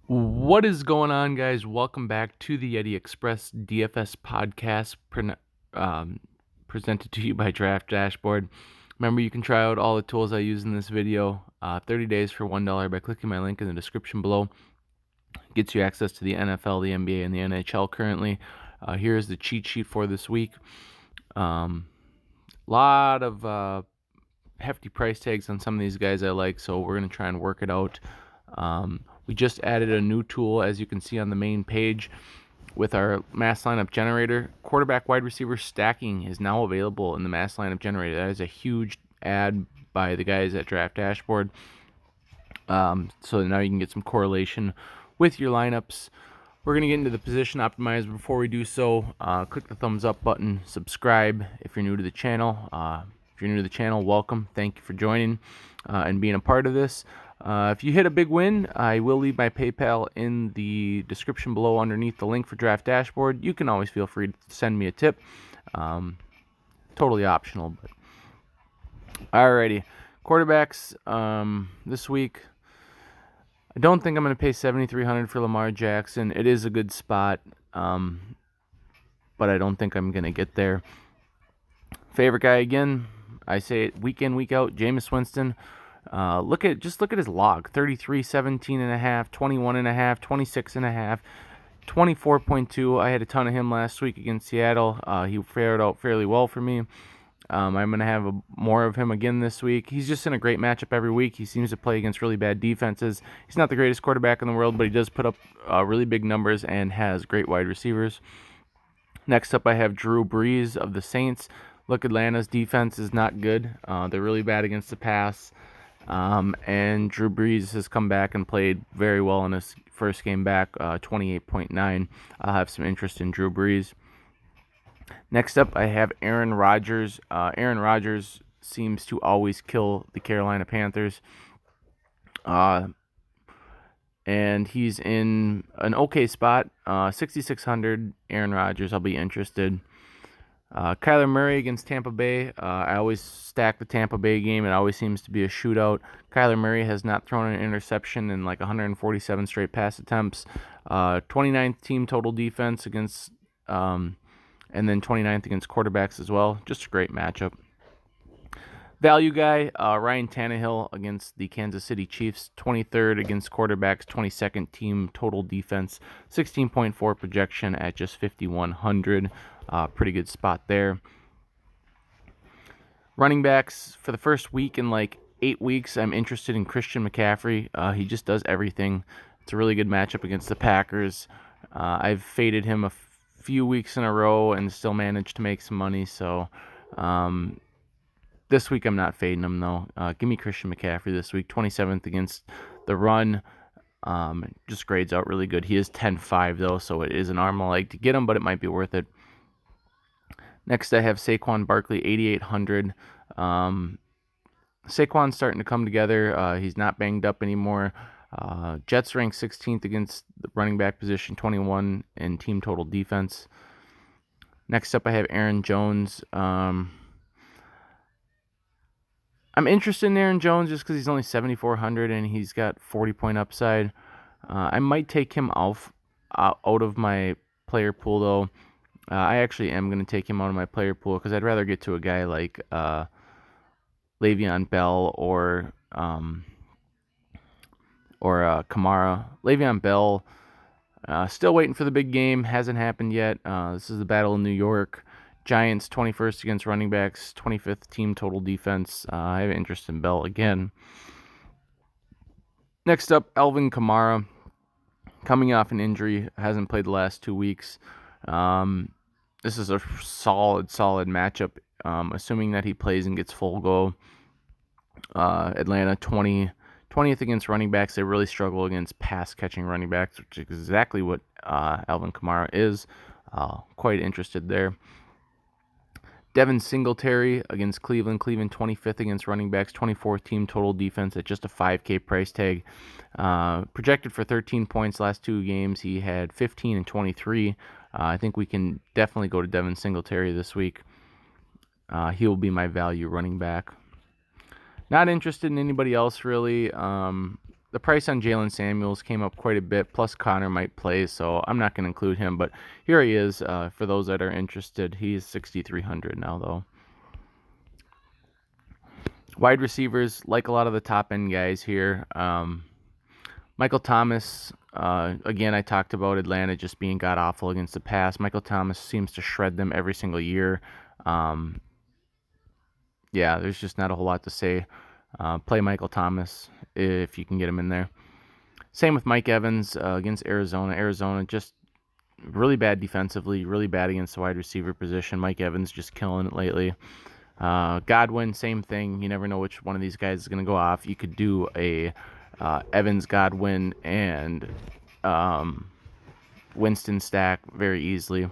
What is going on, guys? Welcome back to the Yeti Express DFS podcast presented to you by Draft Dashboard. Remember, you can try out all the tools I use in this video 30 days for $1 by clicking my link in the description below. Gets you access to the NFL, the NBA, and the NHL currently. Here's the cheat sheet for this week. Lot of hefty price tags on some of these guys I like, so we're going to try and work it out. We just added a new tool, as you can see on the main page, with our mass lineup generator. Quarterback wide receiver stacking is now available in the mass lineup generator. That is a huge add by the guys at Draft Dashboard. So now you can get some correlation with your lineups. We're going to get into the position optimizer. Before we do so, click the thumbs up button, subscribe if you're new to the channel. If you're new to the channel, welcome. Thank you for joining and being a part of this. If you hit a big win, I will leave my PayPal in the description below underneath the link for Draft Dashboard. You can always feel free to send me a tip. Totally optional. But alrighty, quarterbacks this week. I don't think I'm going to pay $7,300 for Lamar Jackson. It is a good spot, but I don't think I'm going to get there. Favorite guy again, I say it week in, week out, Jameis Winston. Look at his log: 33, 17.5, 21.5, 26.5, 24.2. I had a ton of him last week against Seattle. He fared out fairly well for me. I'm going to have more of him again this week. He's just in a great matchup every week. He seems to play against really bad defenses. He's not the greatest quarterback in the world, but he does put up really big numbers and has great wide receivers. Next up, I have Drew Brees of the Saints. Look, Atlanta's defense is not good. They're really bad against the pass. And Drew Brees has come back and played very well in his first game back, 28.9. I'll have some interest in Drew Brees. Next up, I have Aaron Rodgers. Aaron Rodgers seems to always kill the Carolina Panthers. And he's in an okay spot, 6,600. Aaron Rodgers, I'll be interested. Kyler Murray against Tampa Bay. I always stack the Tampa Bay game. It always seems to be a shootout. Kyler Murray has not thrown an interception in like 147 straight pass attempts. 29th team total defense against, and then 29th against quarterbacks as well. Just a great matchup. Value guy, Ryan Tannehill against the Kansas City Chiefs, 23rd against quarterbacks, 22nd team total defense, 16.4 projection at just 5,100. Pretty good spot there. Running backs, for the first week in like 8 weeks, I'm interested in Christian McCaffrey. He just does everything. It's a really good matchup against the Packers. I've faded him a few weeks in a row and still managed to make some money, so this week I'm not fading him, though. Give me Christian McCaffrey this week, 27th against the run. Just grades out really good. He is 10.5, though, so it is an arm I like to get him, but it might be worth it. Next, I have Saquon Barkley, 8,800. Saquon's starting to come together. He's not banged up anymore. Jets ranked 16th against the running back position, 21 in team total defense. Next up, I have Aaron Jones. I'm interested in Aaron Jones just because he's only 7,400 and he's got 40-point upside. I might take him out of my player pool, though. I actually am going to take him out of my player pool because I'd rather get to a guy like Le'Veon Bell or Kamara. Le'Veon Bell, still waiting for the big game. Hasn't happened yet. This is the Battle of New York. Giants, 21st against running backs, 25th team total defense. I have interest in Bell again. Next up, Alvin Kamara. Coming off an injury, hasn't played the last 2 weeks. This is a solid matchup, assuming that he plays and gets full go. Atlanta, 20th against running backs. They really struggle against pass-catching running backs, which is exactly what Alvin Kamara is. Quite interested there. Devin Singletary against Cleveland. Cleveland 25th against running backs, 24th team total defense at just a $5K price tag. Projected for 13 points last 2 games. He had 15 and 23. I think we can definitely go to Devin Singletary this week. He will be my value running back. Not interested in anybody else really. the price on Jalen Samuels came up quite a bit, plus Connor might play, so I'm not going to include him, but here he is for those that are interested. He's 6,300 now, though. Wide receivers, like a lot of the top-end guys here. Michael Thomas, again, I talked about Atlanta just being god-awful against the pass. Michael Thomas seems to shred them every single year. Yeah, there's just not a whole lot to say. Play Michael Thomas if you can get him in there. Same with Mike Evans against Arizona. Arizona just really bad defensively, really bad against the wide receiver position. Mike Evans just killing it lately. Godwin, same thing. You never know which one of these guys is going to go off. You could do a Evans, Godwin, and Winston stack very easily.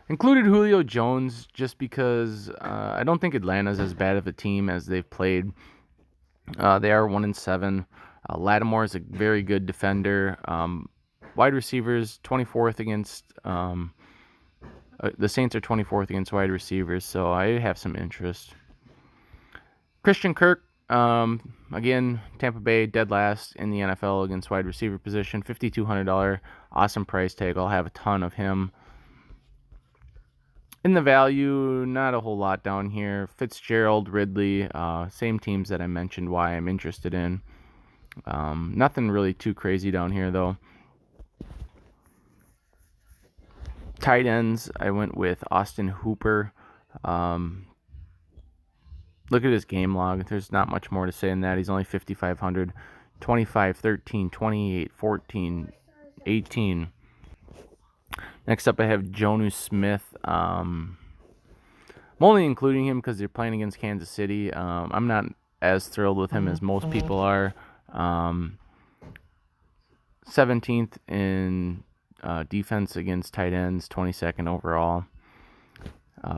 Included Julio Jones just because I don't think Atlanta's as bad of a team as they've played. They are 1-7. Lattimore is a very good defender. Wide receivers, 24th against the Saints are 24th against wide receivers, so I have some interest. Christian Kirk, again, Tampa Bay dead last in the NFL against wide receiver position, $5,200, awesome price tag. I'll have a ton of him. In the value, not a whole lot down here. Fitzgerald, Ridley, same teams that I mentioned why I'm interested in. Nothing really too crazy down here, though. Tight ends, I went with Austin Hooper. Look at his game log. There's not much more to say in that. He's only 5,500. 25, 13, 28, 14, 18. Next up, I have Jonnu Smith. I'm only including him because they're playing against Kansas City. I'm not as thrilled with him as most people are. 17th in defense against tight ends, 22nd overall.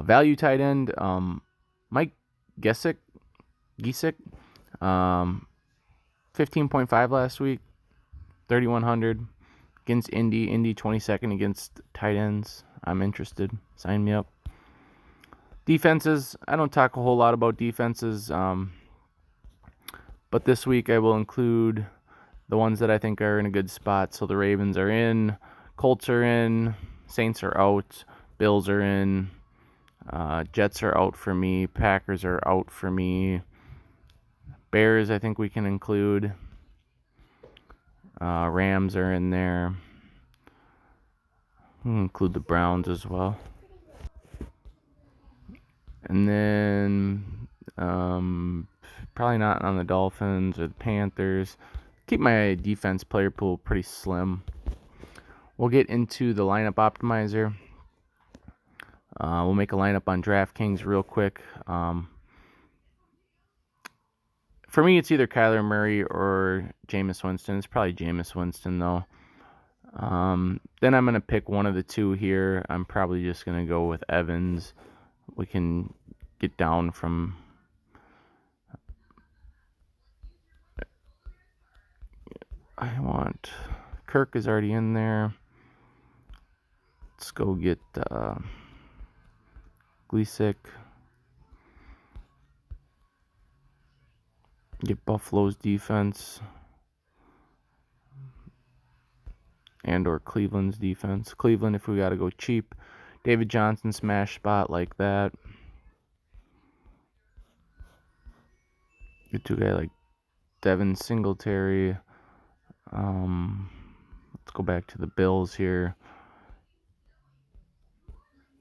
Value tight end, Mike Gesicki, 15.5 last week, 3,100 against Indy 22nd against tight ends. I'm interested. Sign me up. Defenses, I don't talk a whole lot about defenses, but this week I will include the ones that I think are in a good spot. So the Ravens are in, Colts are in, Saints are out, Bills are in, Jets are out for me, Packers are out for me, Bears I think we can include, Rams are in there. We'll include the Browns as well. And then probably not on the Dolphins or the Panthers. Keep my defense player pool pretty slim. We'll get into the lineup optimizer. We'll make a lineup on DraftKings real quick. For me, it's either Kyler Murray or Jameis Winston. It's probably Jameis Winston, though. Then I'm going to pick one of the two here. I'm probably just going to go with Evans. We can get down from... I want... Kirk is already in there. Let's go get Gleesick. Get Buffalo's defense. And or Cleveland's defense. Cleveland if we got to go cheap. David Johnson smash spot like that. Get to a guy like Devin Singletary. Let's go back to the Bills here.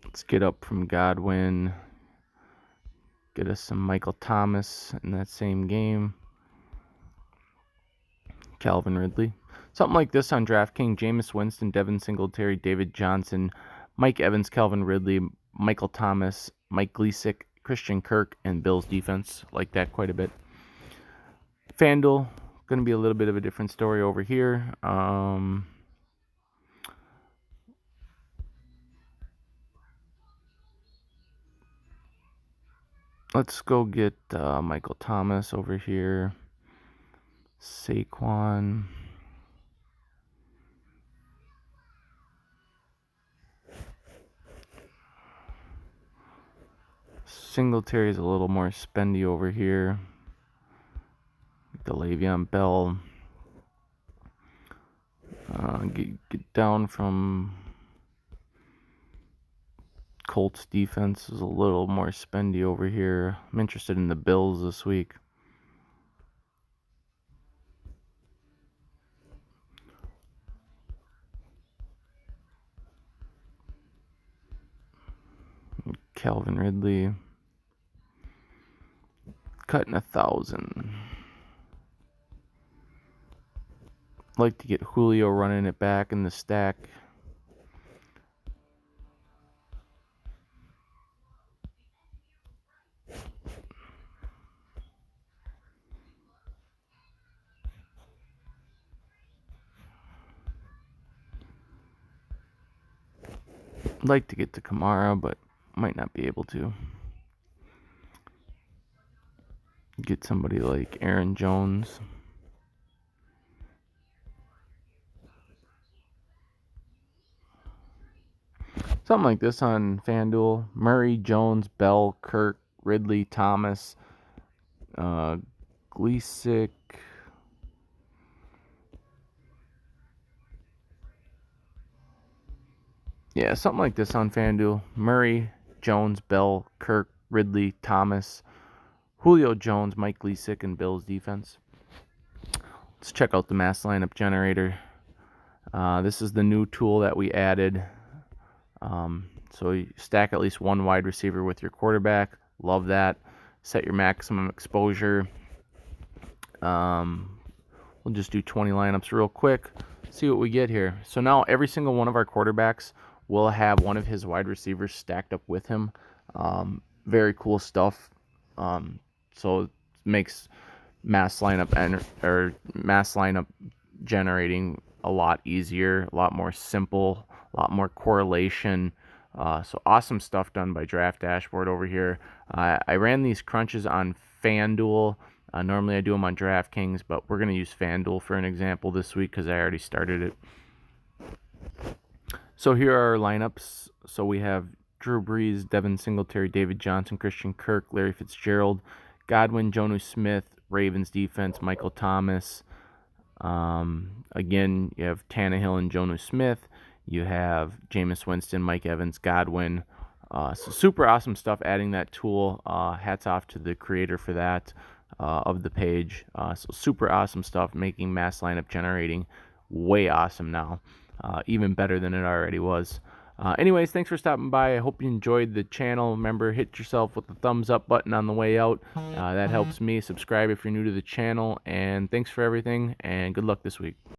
Let's get up from Godwin. Get us some Michael Thomas in that same game. Calvin Ridley. Something like this on DraftKings. Jameis Winston, Devin Singletary, David Johnson, Mike Evans, Calvin Ridley, Michael Thomas, Mike Gleesick, Christian Kirk, and Bills defense. Like that quite a bit. FanDuel, going to be a little bit of a different story over here. Let's go get Michael Thomas over here. Saquon. Singletary is a little more spendy over here. The Le'Veon Bell. Get down from Colts defense is a little more spendy over here. I'm interested in the Bills this week. Calvin Ridley cutting 1,000. Like to get Julio running it back in the stack. Like to get to Kamara, but might not be able to. Get somebody like Aaron Jones. Something like this on FanDuel. Murray, Jones, Bell, Kirk, Ridley, Thomas, Gleesick. Yeah, something like this on FanDuel. Murray, Jones, Bell, Kirk, Ridley, Thomas, Julio Jones, Mike Gleesick, and Bills defense. Let's check out the mass lineup generator. This is the new tool that we added. So you stack at least one wide receiver with your quarterback. Love that. Set your maximum exposure. We'll just do 20 lineups real quick. See what we get here. So now every single one of our quarterbacks will have one of his wide receivers stacked up with him. Very cool stuff. So it makes mass lineup generating a lot easier, a lot more simple, a lot more correlation. So awesome stuff done by Draft Dashboard over here. I ran these crunches on FanDuel. Normally I do them on DraftKings, but we're going to use FanDuel for an example this week because I already started it. So here are our lineups. So we have Drew Brees, Devin Singletary, David Johnson, Christian Kirk, Larry Fitzgerald, Godwin, Jonnu Smith, Ravens defense, Michael Thomas. Again, you have Tannehill and Jonnu Smith. You have Jameis Winston, Mike Evans, Godwin. So super awesome stuff adding that tool. Hats off to the creator for that of the page. So super awesome stuff, making mass lineup generating way awesome now. Even better than it already was. Anyways, thanks for stopping by. I hope you enjoyed the channel. Remember, hit yourself with the thumbs up button on the way out. That helps me. Subscribe if you're new to the channel. And thanks for everything, and good luck this week.